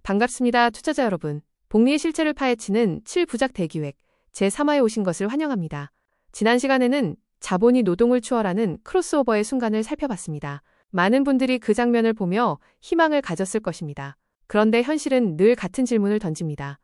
반갑습니다, 투자자 여러분. 복리의 실체를 파헤치는 7부작 대기획 제3화에 오신 것을 환영합니다. 지난 시간에는 자본이 노동을 추월하는 크로스오버의 순간을 살펴봤습니다. 많은 분들이 그 장면을 보며 희망을 가졌을 것입니다. 그런데 현실은 늘 같은 질문을 던집니다.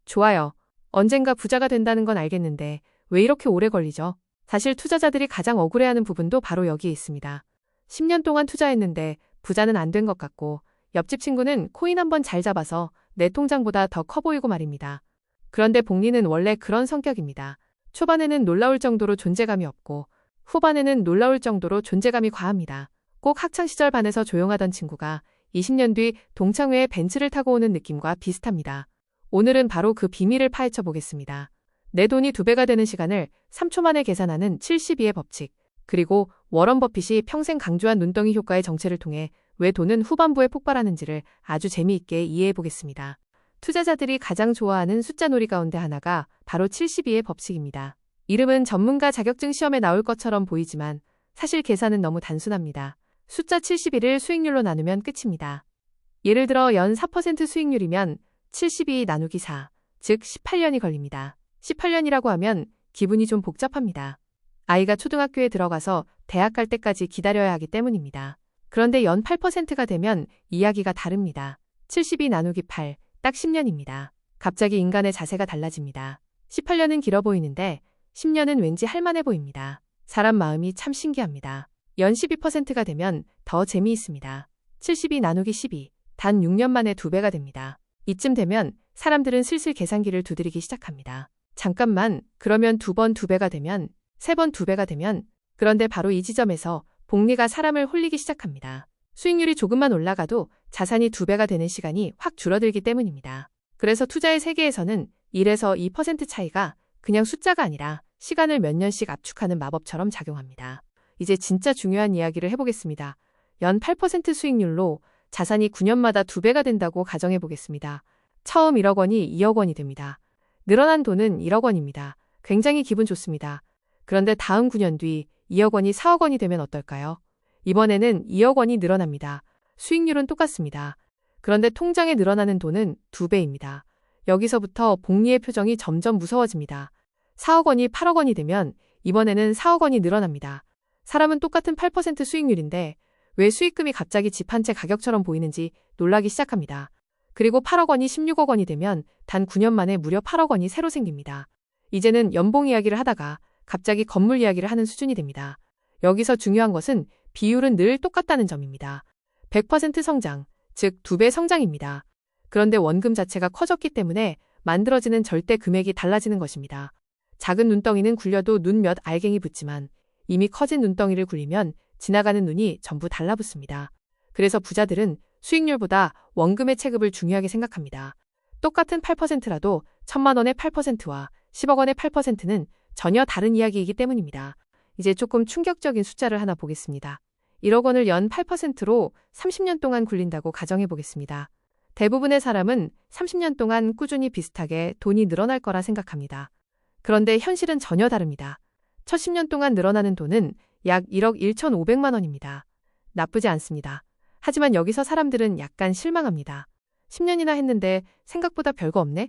좋아요. 언젠가 부자가 된다는 건 알겠는데 왜 이렇게 오래 걸리죠? 사실 투자자들이 가장 억울해하는 부분도 바로 여기에 있습니다. 10년 동안 투자했는데 부자는 안 된 것 같고 옆집 친구는 코인 한번 잘 잡아서 내 통장보다 더 커 보이고 말입니다. 그런데 복리는 원래 그런 성격입니다. 초반에는 놀라울 정도로 존재감이 없고 후반에는 놀라울 정도로 존재감이 과합니다. 꼭 학창시절 반에서 조용하던 친구가 20년 뒤 동창회에 벤츠를 타고 오는 느낌과 비슷합니다. 오늘은 바로 그 비밀을 파헤쳐 보겠습니다. 내 돈이 2배가 되는 시간을 3초 만에 계산하는 72의 법칙, 그리고 워런 버핏이 평생 강조한 눈덩이 효과의 정체를 통해 왜 돈은 후반부에 폭발하는지를 아주 재미있게 이해해 보겠습니다. 투자자들이 가장 좋아하는 숫자 놀이 가운데 하나가 바로 72의 법칙입니다. 이름은 전문가 자격증 시험에 나올 것처럼 보이지만 사실 계산은 너무 단순합니다. 숫자 71을 수익률로 나누면 끝입니다. 예를 들어 연 4% 수익률이면 72 나누기 4, 즉 18년이 걸립니다. 18년이라고 하면 기분이 좀 복잡합니다. 아이가 초등학교에 들어가서 대학 갈 때까지 기다려야 하기 때문입니다. 그런데 연 8%가 되면 이야기가 다릅니다. 72 나누기 8, 딱 10년입니다. 갑자기 인간의 자세가 달라집니다. 18년은 길어 보이는데 10년은 왠지 할만해 보입니다. 사람 마음이 참 신기합니다. 연 12%가 되면 더 재미있습니다. 72 나누기 12, 단 6년 만에 2배가 됩니다. 이쯤 되면 사람들은 슬슬 계산기를 두드리기 시작합니다. 잠깐만, 그러면 2번 2배가 되면, 3번 2배가 되면, 그런데 바로 이 지점에서 복리가 사람을 홀리기 시작합니다. 수익률이 조금만 올라가도 자산이 2배가 되는 시간이 확 줄어들기 때문입니다. 그래서 투자의 세계에서는 1에서 2% 차이가 그냥 숫자가 아니라 시간을 몇 년씩 압축하는 마법처럼 작용합니다. 이제 진짜 중요한 이야기를 해보겠습니다. 연 8% 수익률로 자산이 9년마다 2배가 된다고 가정해 보겠습니다. 처음 1억 원이 2억 원이 됩니다. 늘어난 돈은 1억 원입니다. 굉장히 기분 좋습니다. 그런데 다음 9년 뒤 2억 원이 4억 원이 되면 어떨까요? 이번에는 2억 원이 늘어납니다. 수익률은 똑같습니다. 그런데 통장에 늘어나는 돈은 2배입니다. 여기서부터 복리의 표정이 점점 무서워집니다. 4억 원이 8억 원이 되면 이번에는 4억 원이 늘어납니다. 사람은 똑같은 8% 수익률인데 왜 수익금이 갑자기 집 한 채 가격처럼 보이는지 놀라기 시작합니다. 그리고 8억 원이 16억 원이 되면 단 9년 만에 무려 8억 원이 새로 생깁니다. 이제는 연봉 이야기를 하다가 갑자기 건물 이야기를 하는 수준이 됩니다. 여기서 중요한 것은 비율은 늘 똑같다는 점입니다. 100% 성장, 즉 2배 성장입니다. 그런데 원금 자체가 커졌기 때문에 만들어지는 절대 금액이 달라지는 것입니다. 작은 눈덩이는 굴려도 눈 몇 알갱이 붙지만 이미 커진 눈덩이를 굴리면 지나가는 눈이 전부 달라붙습니다. 그래서 부자들은 수익률보다 원금의 체급을 중요하게 생각합니다. 똑같은 8%라도 1,000만 원의 8%와 10억 원의 8%는 전혀 다른 이야기이기 때문입니다. 이제 조금 충격적인 숫자를 하나 보겠습니다. 1억 원을 연 8%로 30년 동안 굴린다고 가정해 보겠습니다. 대부분의 사람은 30년 동안 꾸준히 비슷하게 돈이 늘어날 거라 생각합니다. 그런데 현실은 전혀 다릅니다. 첫 10년 동안 늘어나는 돈은 약 1억 1,500만 원입니다. 나쁘지 않습니다. 하지만 여기서 사람들은 약간 실망합니다. 10년이나 했는데 생각보다 별거 없네?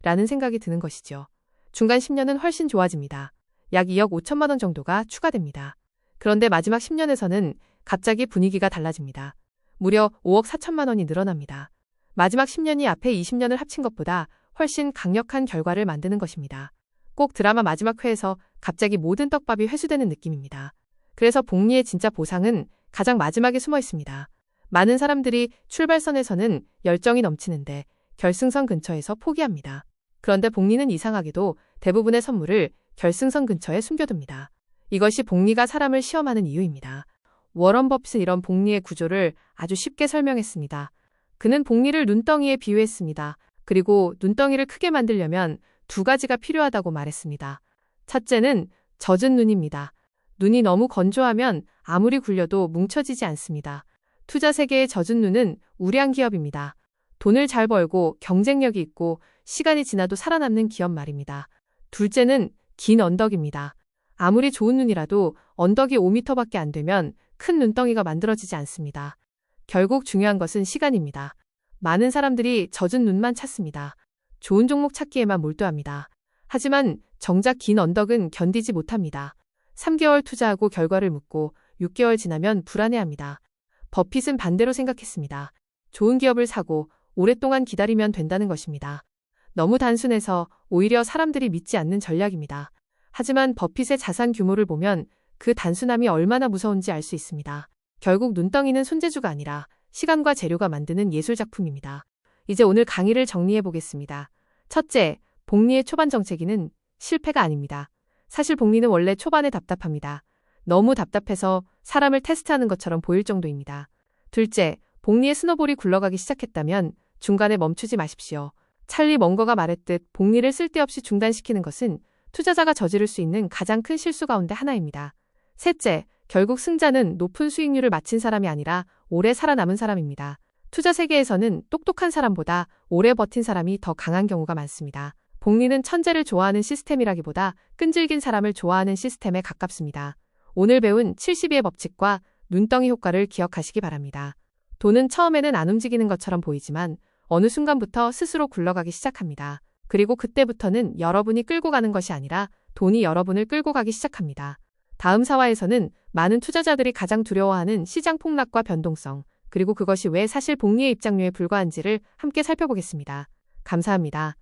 라는 생각이 드는 것이죠. 중간 10년은 훨씬 좋아집니다. 약 2억 5천만 원 정도가 추가됩니다. 그런데 마지막 10년에서는 갑자기 분위기가 달라집니다. 무려 5억 4천만 원이 늘어납니다. 마지막 10년이 앞에 20년을 합친 것보다 훨씬 강력한 결과를 만드는 것입니다. 꼭 드라마 마지막 회에서 갑자기 모든 떡밥이 회수되는 느낌입니다. 그래서 복리의 진짜 보상은 가장 마지막에 숨어 있습니다. 많은 사람들이 출발선에서는 열정이 넘치는데 결승선 근처에서 포기합니다. 그런데 복리는 이상하게도 대부분의 선물을 결승선 근처에 숨겨둡니다. 이것이 복리가 사람을 시험하는 이유입니다. 워런 버핏은 이런 복리의 구조를 아주 쉽게 설명했습니다. 그는 복리를 눈덩이에 비유했습니다. 그리고 눈덩이를 크게 만들려면 2가지가 필요하다고 말했습니다. 첫째는 젖은 눈입니다. 눈이 너무 건조하면 아무리 굴려도 뭉쳐지지 않습니다. 투자 세계의 젖은 눈은 우량 기업입니다. 돈을 잘 벌고 경쟁력이 있고 시간이 지나도 살아남는 기업 말입니다. 둘째는 긴 언덕입니다. 아무리 좋은 눈이라도 언덕이 5m밖에 안 되면 큰 눈덩이가 만들어지지 않습니다. 결국 중요한 것은 시간입니다. 많은 사람들이 젖은 눈만 찾습니다. 좋은 종목 찾기에만 몰두합니다. 하지만 정작 긴 언덕은 견디지 못합니다. 3개월 투자하고 결과를 묻고 6개월 지나면 불안해합니다. 버핏은 반대로 생각했습니다. 좋은 기업을 사고 오랫동안 기다리면 된다는 것입니다. 너무 단순해서 오히려 사람들이 믿지 않는 전략입니다. 하지만 버핏의 자산 규모를 보면 그 단순함이 얼마나 무서운지 알 수 있습니다. 결국 눈덩이는 손재주가 아니라 시간과 재료가 만드는 예술작품입니다. 이제 오늘 강의를 정리해 보겠습니다. 첫째, 복리의 초반 정체기는 실패가 아닙니다. 사실 복리는 원래 초반에 답답합니다. 너무 답답해서 사람을 테스트하는 것처럼 보일 정도입니다. 둘째, 복리의 스노볼이 굴러가기 시작했다면 중간에 멈추지 마십시오. 찰리 멍거가 말했듯 복리를 쓸데없이 중단시키는 것은 투자자가 저지를 수 있는 가장 큰 실수 가운데 하나입니다. 셋째, 결국 승자는 높은 수익률을 마친 사람이 아니라 오래 살아남은 사람입니다. 투자 세계에서는 똑똑한 사람보다 오래 버틴 사람이 더 강한 경우가 많습니다. 복리는 천재를 좋아하는 시스템이라기보다 끈질긴 사람을 좋아하는 시스템에 가깝습니다. 오늘 배운 72의 법칙과 눈덩이 효과를 기억하시기 바랍니다. 돈은 처음에는 안 움직이는 것처럼 보이지만 어느 순간부터 스스로 굴러가기 시작합니다. 그리고 그때부터는 여러분이 끌고 가는 것이 아니라 돈이 여러분을 끌고 가기 시작합니다. 다음 사화에서는 많은 투자자들이 가장 두려워하는 시장 폭락과 변동성, 그리고 그것이 왜 사실 복리의 입장료에 불과한지를 함께 살펴보겠습니다. 감사합니다.